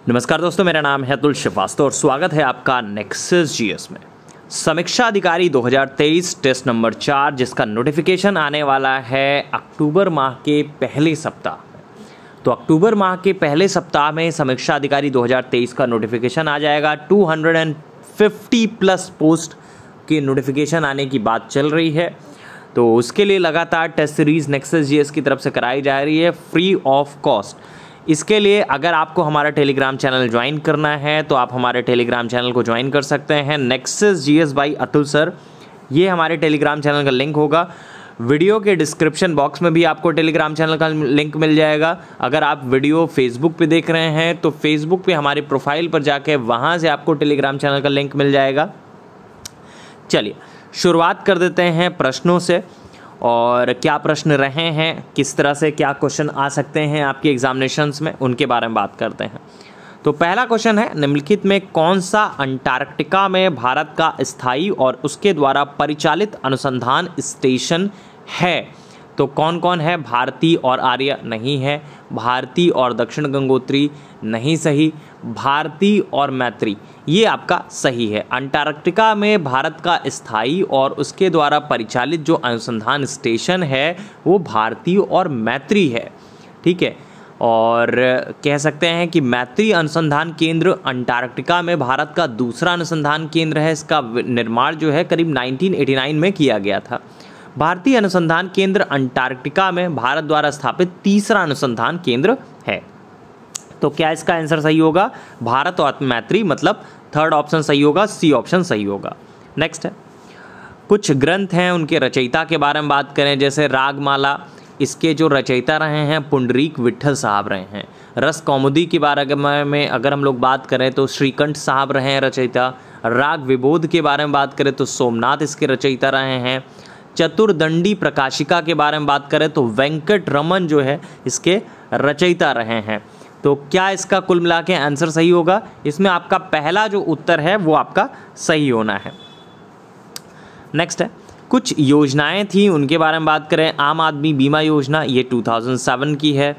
नमस्कार दोस्तों, मेरा नाम है अतुल श्रीवास्तव और स्वागत है आपका नेक्सस जीएस में। समीक्षा अधिकारी 2023 टेस्ट नंबर 4 जिसका नोटिफिकेशन आने वाला है अक्टूबर माह के पहले सप्ताह में। तो अक्टूबर माह के पहले सप्ताह में समीक्षा अधिकारी 2023 का नोटिफिकेशन आ जाएगा। 250 प्लस पोस्ट के नोटिफिकेशन आने की बात चल रही है। तो उसके लिए लगातार टेस्ट सीरीज नेक्सस जीएस की तरफ से कराई जा रही है फ्री ऑफ कॉस्ट। इसके लिए अगर आपको हमारा टेलीग्राम चैनल ज्वाइन करना है तो आप हमारे टेलीग्राम चैनल को ज्वाइन कर सकते हैं। Nexus GS bye Atul sir, ये हमारे टेलीग्राम चैनल का लिंक होगा। वीडियो के डिस्क्रिप्शन बॉक्स में भी आपको टेलीग्राम चैनल का लिंक मिल जाएगा। अगर आप वीडियो फेसबुक पे देख रहे हैं तो फेसबुक पे हमारी प्रोफाइल पर जाके वहाँ से आपको टेलीग्राम चैनल का लिंक मिल जाएगा। चलिए शुरुआत कर देते हैं प्रश्नों से, और क्या प्रश्न रहे हैं, किस तरह से क्या क्वेश्चन आ सकते हैं आपके एग्जामिनेशंस में, उनके बारे में बात करते हैं। तो पहला क्वेश्चन है, निम्नलिखित में कौन सा अंटार्कटिका में भारत का स्थायी और उसके द्वारा परिचालित अनुसंधान स्टेशन है? तो कौन कौन है? भारती और आर्य नहीं है, भारती और दक्षिण गंगोत्री नहीं सही, भारती और मैत्री ये आपका सही है। अंटार्कटिका में भारत का स्थायी और उसके द्वारा परिचालित जो अनुसंधान स्टेशन है वो भारती और मैत्री है, ठीक है। और कह सकते हैं कि मैत्री अनुसंधान केंद्र अंटार्कटिका में भारत का दूसरा अनुसंधान केंद्र है। इसका निर्माण जो है करीब 1989 में किया गया था। भारतीय अनुसंधान केंद्र अंटार्कटिका में भारत द्वारा स्थापित तीसरा अनुसंधान केंद्र है। तो क्या इसका आंसर सही होगा? भारत और मैत्री, मतलब थर्ड ऑप्शन सही होगा, सी ऑप्शन सही होगा। नेक्स्ट है, कुछ ग्रंथ हैं उनके रचयिता के बारे में बात करें। जैसे रागमाला, इसके जो रचयिता रहे हैं पुंडरीक विट्ठल साहब रहे हैं। रस कौमुदी के बारे में अगर हम लोग बात करें तो श्रीकंठ साहब रहे हैं रचयिता। राग विबोध के बारे में बात करें तो सोमनाथ इसके रचयिता रहे हैं। चतुर्दंडी प्रकाशिका के बारे में बात करें तो वेंकट रमन जो है इसके रचयिता रहे हैं। तो क्या इसका कुल मिला के आंसर सही होगा? इसमें आपका पहला जो उत्तर है वो आपका सही होना है। नेक्स्ट है, कुछ योजनाएं थी उनके बारे में बात करें। आम आदमी बीमा योजना ये 2007 की है।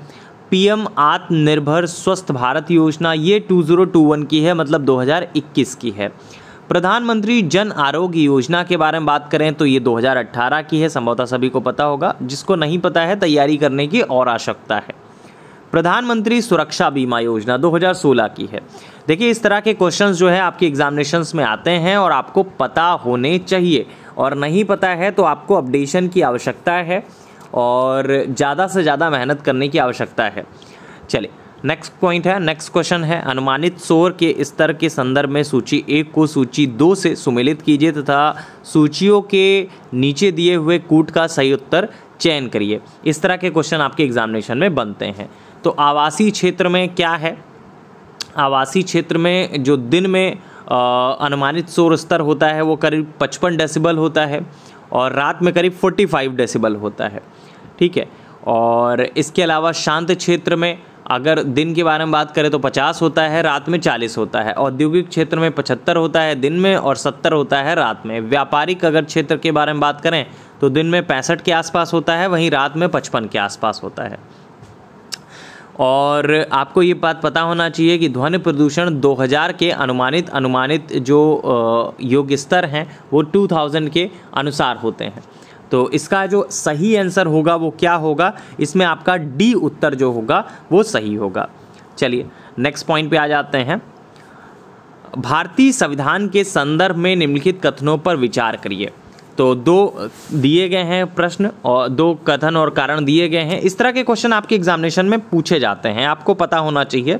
पीएम आत्मनिर्भर स्वस्थ भारत योजना ये 2021 की है, मतलब 2021 की है। प्रधानमंत्री जन आरोग्य योजना के बारे में बात करें तो ये 2018 की है, संभवतः सभी को पता होगा। जिसको नहीं पता है तैयारी करने की और आवश्यकता है। प्रधानमंत्री सुरक्षा बीमा योजना 2016 की है। देखिए इस तरह के क्वेश्चंस जो है आपके एग्जामिनेशंस में आते हैं और आपको पता होने चाहिए, और नहीं पता है तो आपको अपडेशन की आवश्यकता है और ज़्यादा से ज़्यादा मेहनत करने की आवश्यकता है। चलिए नेक्स्ट पॉइंट है, नेक्स्ट क्वेश्चन है, अनुमानित शोर के स्तर के संदर्भ में सूची 1 को सूची 2 से सुमेलित कीजिए तथा सूचियों के नीचे दिए हुए कूट का सही उत्तर चयन करिए। इस तरह के क्वेश्चन आपके एग्जामिनेशन में बनते हैं। तो आवासीय क्षेत्र में क्या है? आवासीय क्षेत्र में जो दिन में अनुमानित शोर स्तर होता है वो करीब 55 डेसिबल होता है और रात में करीब 45 डेसिबल होता है, ठीक है। और इसके अलावा शांत क्षेत्र में अगर दिन के बारे में बात करें तो 50 होता है, रात में 40 होता है। औद्योगिक क्षेत्र में 75 होता है दिन में और 70 होता है रात में। व्यापारिक अगर क्षेत्र के बारे में बात करें तो दिन में 65 के आसपास होता है, वहीं रात में 55 के आसपास होता है। और आपको ये बात पता होना चाहिए कि ध्वनि प्रदूषण 2000 के अनुमानित जो योग्य स्तर हैं वो 2000 के अनुसार होते हैं। तो इसका जो सही आंसर होगा वो क्या होगा? इसमें आपका डी उत्तर जो होगा वो सही होगा। चलिए नेक्स्ट पॉइंट पे आ जाते हैं। भारतीय संविधान के संदर्भ में निम्नलिखित कथनों पर विचार करिए। तो 2 दिए गए हैं प्रश्न और 2 कथन और कारण दिए गए हैं। इस तरह के क्वेश्चन आपके एग्जामिनेशन में पूछे जाते हैं, आपको पता होना चाहिए।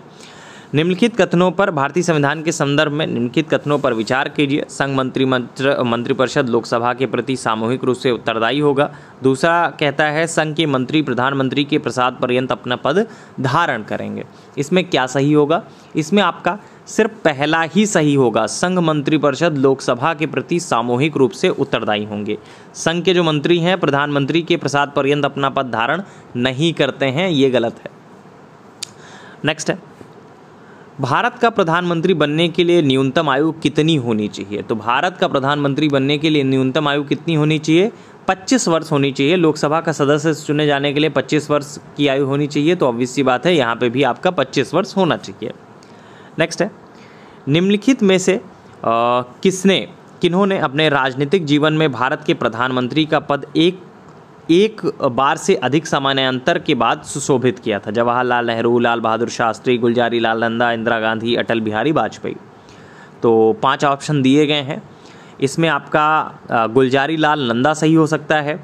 निम्नलिखित कथनों पर, भारतीय संविधान के संदर्भ में निम्नलिखित कथनों पर विचार कीजिए। संघ मंत्रिपरिषद लोकसभा के प्रति सामूहिक रूप से उत्तरदायी होगा। दूसरा कहता है संघ के मंत्री प्रधानमंत्री के प्रसाद पर्यंत अपना पद धारण करेंगे। इसमें क्या सही होगा? इसमें आपका सिर्फ पहला ही सही होगा। संघ मंत्रिपरिषद लोकसभा के प्रति सामूहिक रूप से उत्तरदायी होंगे। संघ के जो मंत्री हैं प्रधानमंत्री के प्रसाद पर्यंत अपना पद धारण नहीं करते हैं, ये गलत है। नेक्स्ट है, भारत का प्रधानमंत्री बनने के लिए न्यूनतम आयु कितनी होनी चाहिए? तो भारत का प्रधानमंत्री बनने के लिए न्यूनतम आयु कितनी होनी चाहिए? 25 वर्ष होनी चाहिए। लोकसभा का सदस्य चुने जाने के लिए 25 वर्ष की आयु होनी चाहिए। तो ऑब्वियस सी बात है यहाँ पे भी आपका 25 वर्ष होना चाहिए। नेक्स्ट है, निम्नलिखित में से किन्होंने अपने राजनीतिक जीवन में भारत के प्रधानमंत्री का पद एक बार से अधिक समानांतर के बाद सुशोभित किया था? जवाहरलाल नेहरू, लाल बहादुर शास्त्री, गुलजारी लाल नंदा, इंदिरा गांधी, अटल बिहारी वाजपेयी। तो 5 ऑप्शन दिए गए हैं, इसमें आपका गुलजारी लाल नंदा सही हो सकता है,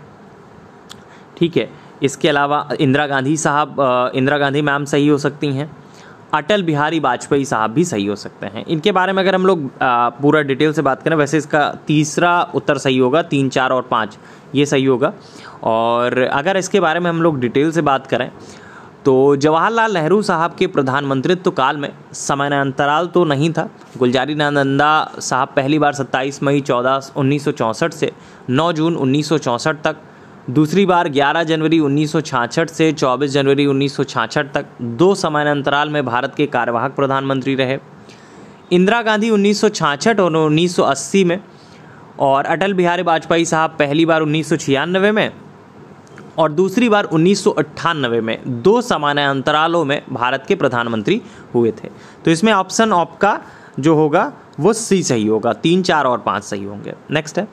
ठीक है। इसके अलावा इंदिरा गांधी मैम सही हो सकती हैं, अटल बिहारी वाजपेयी साहब भी सही हो सकते हैं। इनके बारे में अगर हम लोग पूरा डिटेल से बात करें, वैसे इसका तीसरा उत्तर सही होगा, 3, 4 और 5 ये सही होगा। और अगर इसके बारे में हम लोग डिटेल से बात करें तो जवाहरलाल नेहरू साहब के प्रधानमंत्रित्व काल में समयान्तराल तो नहीं था। गुलजारी लाल नंदा साहब पहली बार 27 मई 1964 से 9 जून 1964 तक, दूसरी बार 11 जनवरी 1966 से 24 जनवरी 1966 तक 2 समयान्तराल में भारत के कार्यवाहक प्रधानमंत्री रहे। इंदिरा गांधी 1966 और 1980 में, और अटल बिहारी वाजपेयी साहब पहली बार 1996 में और दूसरी बार 1998 में 2 समयान्तरालों में भारत के प्रधानमंत्री हुए थे। तो इसमें ऑप्शन आपका जो होगा वो सी सही होगा, 3, 4 और 5 सही होंगे। नेक्स्ट है,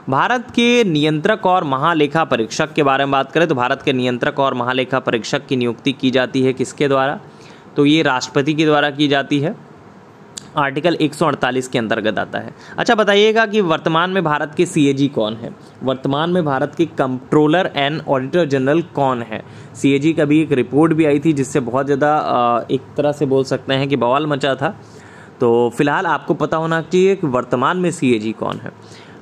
भारत के नियंत्रक और महालेखा परीक्षक के बारे में बात करें तो भारत के नियंत्रक और महालेखा परीक्षक की नियुक्ति की जाती है किसके द्वारा? तो ये राष्ट्रपति के द्वारा की जाती है, आर्टिकल 148 के अंतर्गत आता है। अच्छा बताइएगा कि वर्तमान में भारत के सीएजी कौन है? वर्तमान में भारत के कंट्रोलर एंड ऑडिटर जनरल कौन है? सीएजी का भी एक रिपोर्ट भी आई थी जिससे बहुत ज़्यादा एक तरह से बोल सकते हैं कि बवाल मचा था। तो फिलहाल आपको पता होना चाहिए कि वर्तमान में सीएजी कौन है,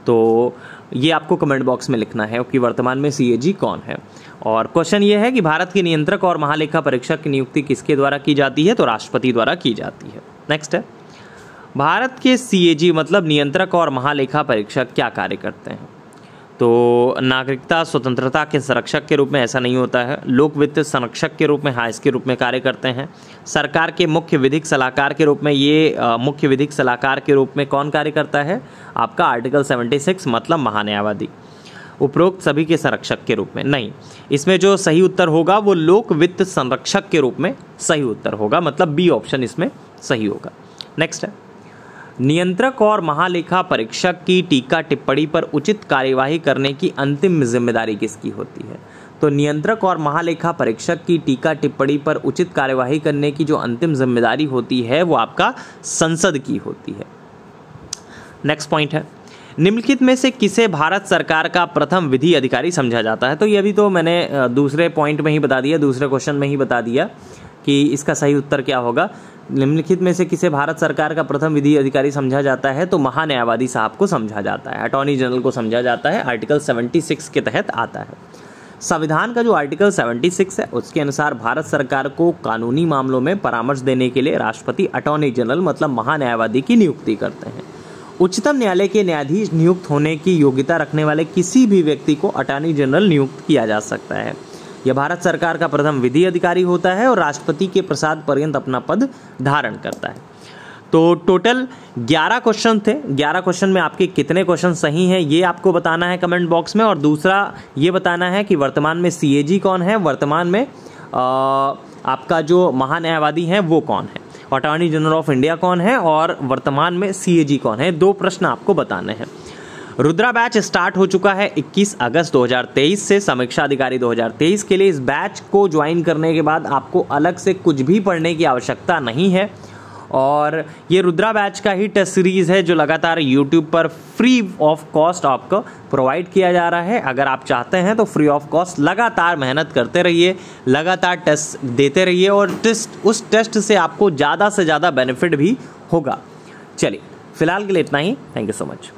तो ये आपको कमेंट बॉक्स में लिखना है कि वर्तमान में सीएजी कौन है। और क्वेश्चन ये है कि भारत के नियंत्रक और महालेखा परीक्षक की नियुक्ति किसके द्वारा की जाती है? तो राष्ट्रपति द्वारा की जाती है। नेक्स्ट है, भारत के सीएजी मतलब नियंत्रक और महालेखा परीक्षक क्या कार्य करते हैं? तो नागरिकता स्वतंत्रता के संरक्षक के रूप में ऐसा नहीं होता है, लोक वित्त संरक्षक के रूप में, हाँ, इसके रूप में कार्य करते हैं। सरकार के मुख्य विधिक सलाहकार के रूप में, ये मुख्य विधिक सलाहकार के रूप में कौन कार्य करता है? आपका आर्टिकल 76 मतलब महान्यायवादी। उपरोक्त सभी के संरक्षक के रूप में नहीं, इसमें जो सही उत्तर होगा वो लोक वित्त संरक्षक के रूप में सही उत्तर होगा, मतलब बी ऑप्शन इसमें सही होगा। नेक्स्ट है, नियंत्रक और महालेखा परीक्षक की टीका टिप्पणी पर उचित कार्यवाही करने की अंतिम जिम्मेदारी किसकी होती है? तो नियंत्रक और महालेखा परीक्षक की टीका टिप्पणी पर उचित कार्यवाही करने की जो अंतिम जिम्मेदारी होती है वो आपका संसद की होती है। नेक्स्ट पॉइंट है, निम्नलिखित में से किसे भारत सरकार का प्रथम विधि अधिकारी समझा जाता है? तो ये अभी तो मैंने दूसरे पॉइंट में ही बता दिया, दूसरे क्वेश्चन में ही बता दिया कि इसका सही उत्तर क्या होगा। निम्नलिखित में से किसे भारत सरकार का प्रथम विधि अधिकारी समझा जाता है? तो महान्यायवादी साहब को समझा जाता है, अटॉर्नी जनरल को समझा जाता है, आर्टिकल 76 के तहत आता है। संविधान का जो आर्टिकल 76 है उसके अनुसार भारत सरकार को कानूनी मामलों में परामर्श देने के लिए राष्ट्रपति अटॉर्नी जनरल मतलब महान्यायवादी की नियुक्ति करते हैं। उच्चतम न्यायालय के न्यायाधीश नियुक्त होने की योग्यता रखने वाले किसी भी व्यक्ति को अटॉर्नी जनरल नियुक्त किया जा सकता है। यह भारत सरकार का प्रथम विधि अधिकारी होता है और राष्ट्रपति के प्रसाद पर्यंत अपना पद धारण करता है। तो टोटल 11 क्वेश्चन थे। 11 क्वेश्चन में आपके कितने क्वेश्चन सही हैं ये आपको बताना है कमेंट बॉक्स में, और दूसरा ये बताना है कि वर्तमान में सीएजी कौन है, वर्तमान में आपका जो महान्यायवादी हैं वो कौन है, अटॉर्नी जनरल ऑफ इंडिया कौन है और वर्तमान में सीएजी कौन है। 2 प्रश्न आपको बताने हैं। रुद्रा बैच स्टार्ट हो चुका है 21 अगस्त 2023 से समीक्षा अधिकारी 2023 के लिए। इस बैच को ज्वाइन करने के बाद आपको अलग से कुछ भी पढ़ने की आवश्यकता नहीं है, और ये रुद्रा बैच का ही टेस्ट सीरीज़ है जो लगातार यूट्यूब पर फ्री ऑफ कॉस्ट आपको प्रोवाइड किया जा रहा है। अगर आप चाहते हैं तो फ्री ऑफ कॉस्ट लगातार मेहनत करते रहिए, लगातार टेस्ट देते रहिए, और उस टेस्ट से आपको ज़्यादा से ज़्यादा बेनिफिट भी होगा। चलिए फिलहाल के लिए इतना ही। Thank you so much.